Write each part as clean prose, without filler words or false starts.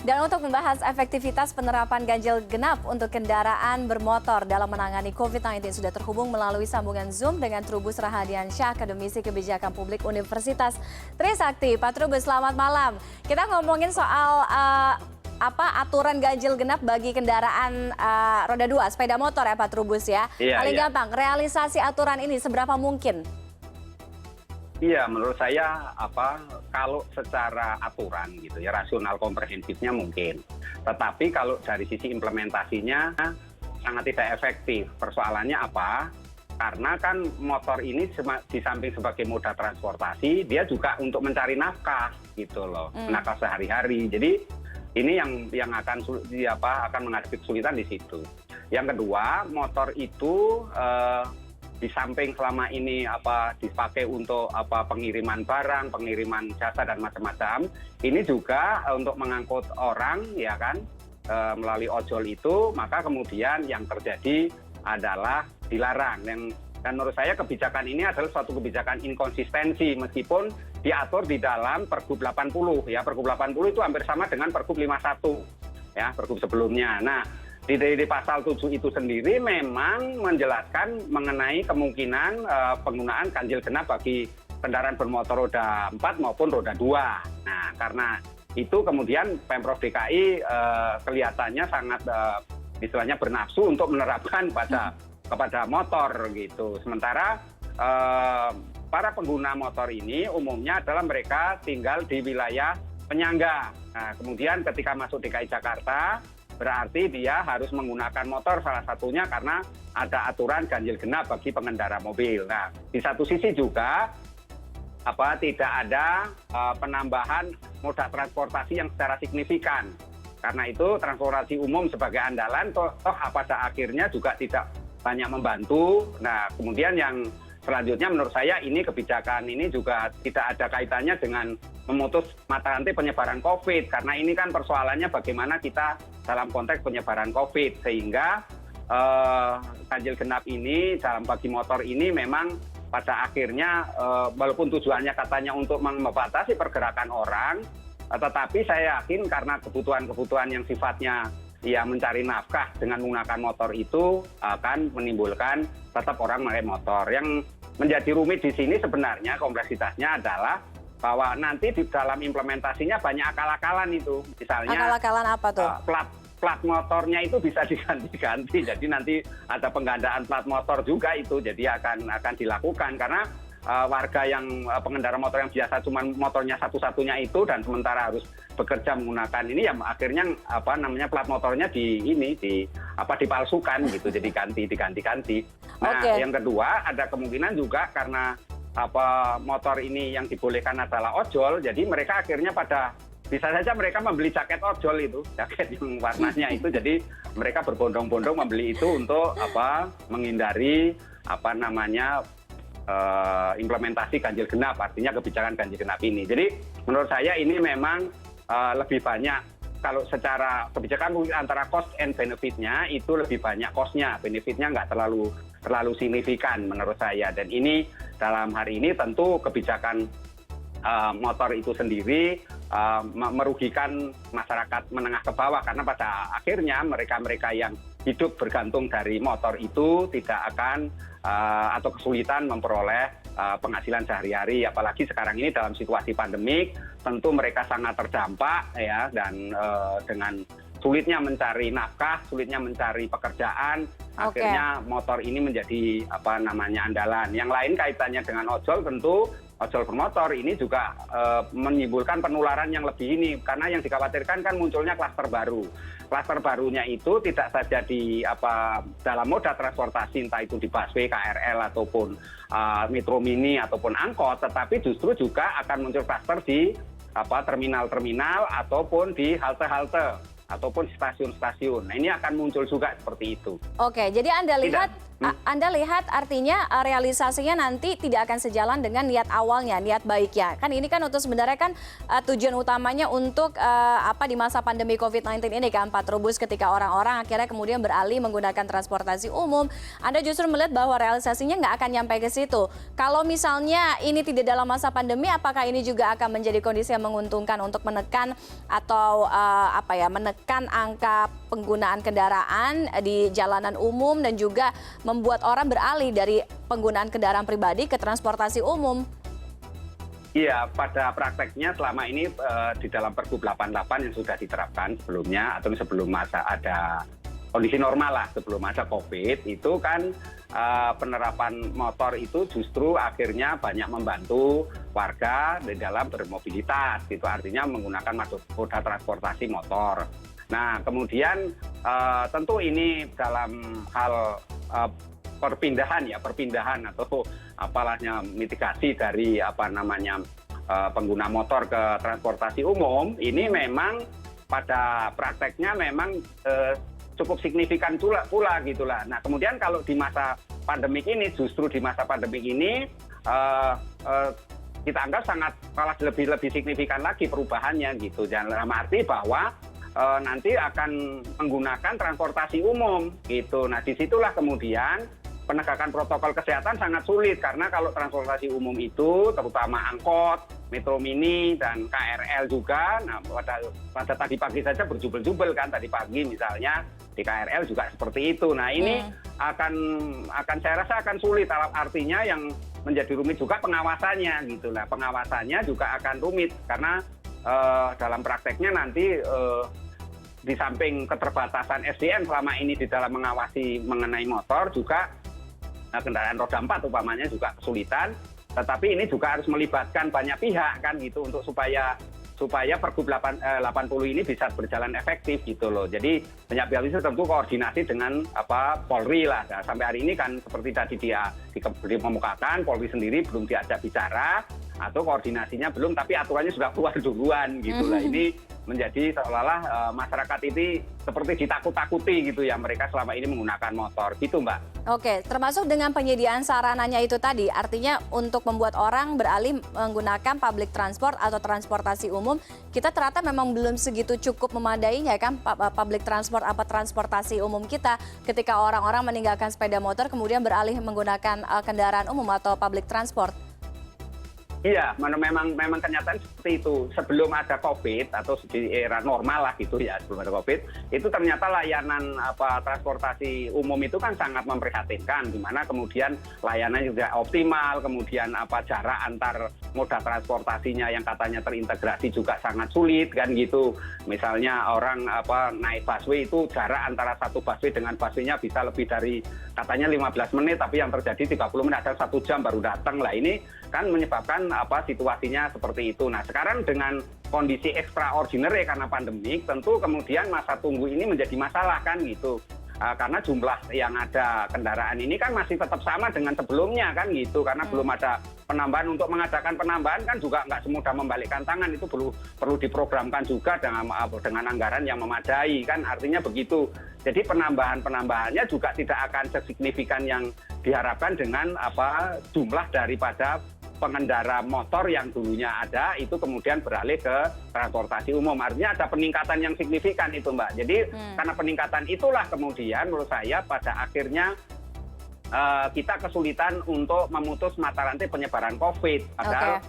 Dan untuk membahas efektivitas penerapan ganjil genap untuk kendaraan bermotor dalam menangani COVID-19 sudah terhubung melalui sambungan Zoom dengan Trubus Rahadiansyah, Akademisi Kebijakan Publik Universitas Trisakti. Pak Trubus, selamat malam. Kita ngomongin soal aturan ganjil genap bagi kendaraan roda 2, sepeda motor ya Pak Trubus ya. Paling gampang, realisasi aturan ini seberapa mungkin? Iya, menurut saya kalau secara aturan gitu ya, rasional komprehensifnya mungkin. Tetapi kalau dari sisi implementasinya sangat tidak efektif. Persoalannya apa? Karena kan motor ini di samping sebagai moda transportasi, dia juga untuk mencari nafkah gitu loh, nafkah sehari-hari. Jadi ini yang akan menghadapi kesulitan di situ. Yang kedua, motor itu di samping selama ini dipakai untuk pengiriman barang, pengiriman jasa dan macam-macam, ini juga untuk mengangkut orang ya kan melalui ojol itu, maka kemudian yang terjadi adalah dilarang. Dan menurut saya kebijakan ini adalah suatu kebijakan inkonsistensi meskipun diatur di dalam Pergub 80 ya. Pergub 80 itu hampir sama dengan Pergub 51 ya, Pergub sebelumnya. Nah, di pasal 7 itu sendiri memang menjelaskan mengenai kemungkinan penggunaan ganjil genap bagi kendaraan bermotor roda 4 maupun roda 2. Nah, karena itu kemudian Pemprov DKI kelihatannya sangat istilahnya bernafsu untuk menerapkan kepada motor gitu. Sementara para pengguna motor ini umumnya adalah mereka tinggal di wilayah penyangga. Nah, kemudian ketika masuk DKI Jakarta, berarti dia harus menggunakan motor salah satunya karena ada aturan ganjil genap bagi pengendara mobil. Nah, di satu sisi juga tidak ada penambahan moda transportasi yang secara signifikan. Karena itu transportasi umum sebagai andalan pada akhirnya juga tidak banyak membantu. Nah, kemudian yang selanjutnya menurut saya ini kebijakan ini juga tidak ada kaitannya dengan memutus mata rantai penyebaran COVID. Karena ini kan persoalannya bagaimana kita dalam konteks penyebaran COVID. Sehingga ganjil genap ini dalam bagi motor ini memang pada akhirnya walaupun tujuannya katanya untuk membatasi pergerakan orang, tetapi saya yakin karena kebutuhan-kebutuhan yang sifatnya mencari nafkah dengan menggunakan motor itu akan menimbulkan tetap orang pakai motor. Yang menjadi rumit di sini sebenarnya kompleksitasnya adalah bahwa nanti di dalam implementasinya banyak akal-akalan itu. Misalnya akal-akalan apa tuh? Plat motornya itu bisa diganti-ganti. Jadi nanti ada penggandaan plat motor juga itu. Jadi akan dilakukan karena warga yang pengendara motor yang biasa cuma motornya satu-satunya itu dan sementara harus bekerja menggunakan ini ya akhirnya plat motornya dipalsukan gitu, jadi diganti. Nah, yang kedua ada kemungkinan juga karena motor ini yang dibolehkan adalah ojol, jadi mereka akhirnya bisa saja mereka membeli jaket ojol itu, jaket yang warnanya itu, jadi mereka berbondong-bondong membeli itu untuk menghindari implementasi ganjil genap, artinya kebijakan ganjil genap ini. Jadi menurut saya ini memang lebih banyak kalau secara kebijakan antara cost and benefit-nya itu lebih banyak cost-nya, benefit-nya nggak terlalu signifikan menurut saya. Dan ini dalam hari ini tentu kebijakan motor itu sendiri merugikan masyarakat menengah ke bawah karena pada akhirnya mereka yang hidup bergantung dari motor itu tidak akan atau kesulitan memperoleh penghasilan sehari-hari, apalagi sekarang ini dalam situasi pandemik tentu mereka sangat terdampak ya, dan dengan sulitnya mencari nafkah, sulitnya mencari pekerjaan, akhirnya motor ini menjadi andalan. Yang lain kaitannya dengan ojol, tentu ojol bermotor ini juga menimbulkan penularan yang lebih ini, karena yang dikhawatirkan kan munculnya klaster baru. Klaster barunya itu tidak saja di dalam moda transportasi, entah itu di busway, KRL ataupun metro mini ataupun angkot, tetapi justru juga akan muncul klaster di terminal-terminal ataupun di halte-halte ataupun stasiun-stasiun. Nah, ini akan muncul juga seperti itu. Oke, jadi Anda lihat Anda lihat artinya realisasinya nanti tidak akan sejalan dengan niat awalnya, niat baiknya. Kan ini kan untuk sebenarnya kan tujuan utamanya untuk di masa pandemi COVID-19 ini kan Pak Trubus, ketika orang-orang akhirnya kemudian beralih menggunakan transportasi umum. Anda justru melihat bahwa realisasinya nggak akan nyampe ke situ. Kalau misalnya ini tidak dalam masa pandemi, apakah ini juga akan menjadi kondisi yang menguntungkan untuk menekan atau menekan angka penggunaan kendaraan di jalanan umum dan juga membuat orang beralih dari penggunaan kendaraan pribadi ke transportasi umum? Iya, pada prakteknya selama ini di dalam Pergub 88 yang sudah diterapkan sebelumnya atau sebelum masa ada kondisi normal lah, sebelum masa COVID, itu kan penerapan motor itu justru akhirnya banyak membantu warga di dalam bermobilitas, gitu, artinya menggunakan moda transportasi motor. Nah, kemudian tentu ini dalam hal perpindahan atau mitigasi dari pengguna motor ke transportasi umum, ini memang pada prakteknya memang cukup signifikan pula gitulah. Nah, kemudian kalau di masa pandemik ini, justru di masa pandemik ini kita anggap sangat malah lebih signifikan lagi perubahannya gitu. Dalam arti bahwa nanti akan menggunakan transportasi umum gitu. Nah, disitulah kemudian penegakan protokol kesehatan sangat sulit, karena kalau transportasi umum itu terutama angkot, metro mini dan KRL juga, nah pada tadi pagi saja berjubel-jubel kan, tadi pagi misalnya di KRL juga seperti itu. Nah, ini akan saya rasa akan sulit, artinya yang menjadi rumit juga pengawasannya gitu lah. Pengawasannya juga akan rumit karena dalam prakteknya nanti di samping keterbatasan SDM selama ini di dalam mengawasi mengenai motor, juga kendaraan roda 4 umpamanya juga kesulitan, tetapi ini juga harus melibatkan banyak pihak kan gitu untuk supaya Pergub 80 ini bisa berjalan efektif gitu loh. Jadi banyak pihak itu tentu koordinasi dengan Polri lah. Nah, sampai hari ini kan seperti tadi dia dikemukakan, Polri sendiri belum diajak bicara atau koordinasinya belum, tapi aturannya sudah keluar duluan gitu lah. Ini menjadi seolah-olah masyarakat ini seperti ditakut-takuti gitu ya, mereka selama ini menggunakan motor gitu, Mbak. Oke, termasuk dengan penyediaan sarananya itu tadi, artinya untuk membuat orang beralih menggunakan public transport atau transportasi umum, kita ternyata memang belum segitu cukup memadainya kan public transport transportasi umum kita, ketika orang-orang meninggalkan sepeda motor kemudian beralih menggunakan kendaraan umum atau public transport. Iya, memang kenyataan seperti itu. Sebelum ada COVID atau di era normal lah gitu ya, sebelum ada COVID, itu ternyata layanan transportasi umum itu kan sangat memprihatinkan, di mana kemudian layanannya juga optimal, kemudian jarak antar moda transportasinya yang katanya terintegrasi juga sangat sulit kan gitu. Misalnya orang naik busway itu jarak antara satu busway dengan busway-nya bisa lebih dari katanya 15 menit, tapi yang terjadi 30 menit, ada 1 jam baru datang lah. Ini kan menyebabkan situasinya seperti itu. Nah, sekarang dengan kondisi extraordinary karena pandemik, tentu kemudian masa tunggu ini menjadi masalah kan gitu. Karena jumlah yang ada kendaraan ini kan masih tetap sama dengan sebelumnya kan gitu, karena belum ada penambahan. Untuk mengadakan penambahan kan juga nggak semudah membalikkan tangan, itu perlu diprogramkan juga dengan anggaran yang memadai kan, artinya begitu. Jadi penambahannya juga tidak akan sesignifikan yang diharapkan dengan jumlah daripada pengendara motor yang dulunya ada itu kemudian beralih ke transportasi umum. Artinya ada peningkatan yang signifikan itu, Mbak. Jadi karena peningkatan itulah kemudian menurut saya pada akhirnya kita kesulitan untuk memutus mata rantai penyebaran COVID. Padahal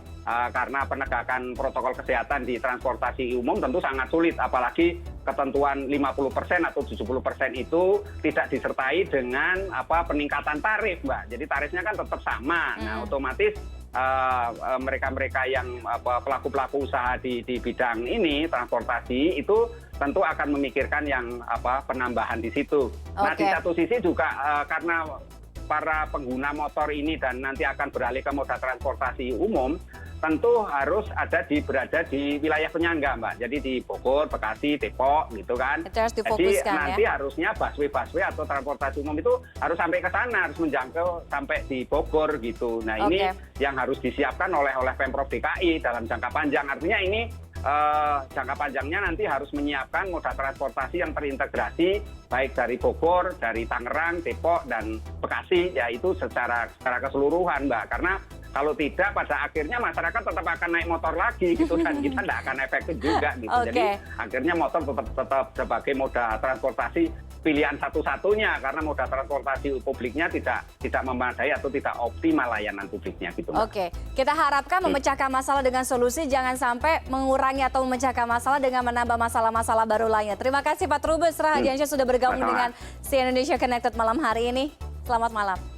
karena penegakan protokol kesehatan di transportasi umum tentu sangat sulit, apalagi ketentuan 50% atau 70% itu tidak disertai dengan peningkatan tarif, Mbak. Jadi tarifnya kan tetap sama. Nah, otomatis mereka-mereka yang pelaku-pelaku usaha di bidang ini transportasi itu tentu akan memikirkan yang penambahan di situ. Nah, di satu sisi juga karena para pengguna motor ini dan nanti akan beralih ke moda transportasi umum, tentu harus berada di wilayah penyangga, Mbak. Jadi di Bogor, Bekasi, Depok gitu kan. Jadi nanti harusnya busway atau transportasi umum itu harus sampai ke sana, harus menjangkau sampai di Bogor gitu. Nah, ini yang harus disiapkan oleh Pemprov DKI dalam jangka panjang. Artinya ini jangka panjangnya nanti harus menyiapkan moda transportasi yang terintegrasi baik dari Bogor, dari Tangerang, Depok, dan Bekasi, yaitu secara keseluruhan, Mbak. Karena kalau tidak, pada akhirnya masyarakat tetap akan naik motor lagi gitu, dan kita tidak akan efektif juga gitu. Jadi akhirnya motor tetap sebagai moda transportasi pilihan satu-satunya, karena moda transportasi publiknya tidak memadai atau tidak optimal layanan publiknya gitu. Oke, kita harapkan memecahkan masalah dengan solusi, jangan sampai mengurangi atau memecahkan masalah dengan menambah masalah-masalah baru lainnya. Terima kasih Pak Trubus Rahadiansyah sudah bergabung dengan si Indonesia Connected malam hari ini. Selamat malam.